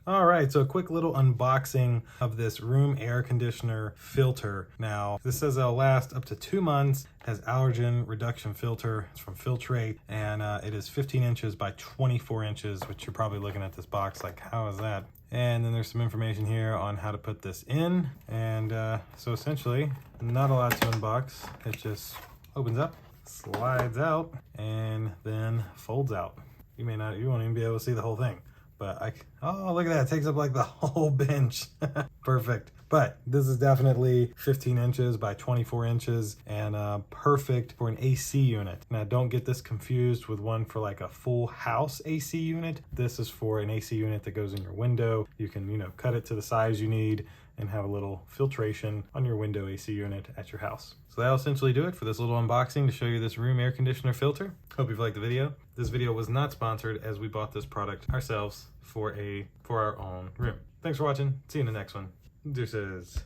All right, so a quick little unboxing of this room air conditioner filter. Now, this says it'll last up to 2 months, has allergen reduction filter. It's from Filtrete, and it is 15 inches by 24 inches, which you're probably looking at this box like, how is that? And then there's some information here on how to put this in. And so essentially, not a lot to unbox. It just opens up, slides out, and then folds out. You won't even be able to see the whole thing. But oh, look at that, it takes up like the whole bench. Perfect. But this is definitely 15 inches by 24 inches and perfect for an AC unit. Now don't get this confused with one for like a full house AC unit. This is for an AC unit that goes in your window. You can, cut it to the size you need and have a little filtration on your window AC unit at your house. So that'll essentially do it for this little unboxing to show you this room air conditioner filter. Hope you've liked the video. This video was not sponsored as we bought this product ourselves for our own room. Thanks for watching. See you in the next one. Deuces.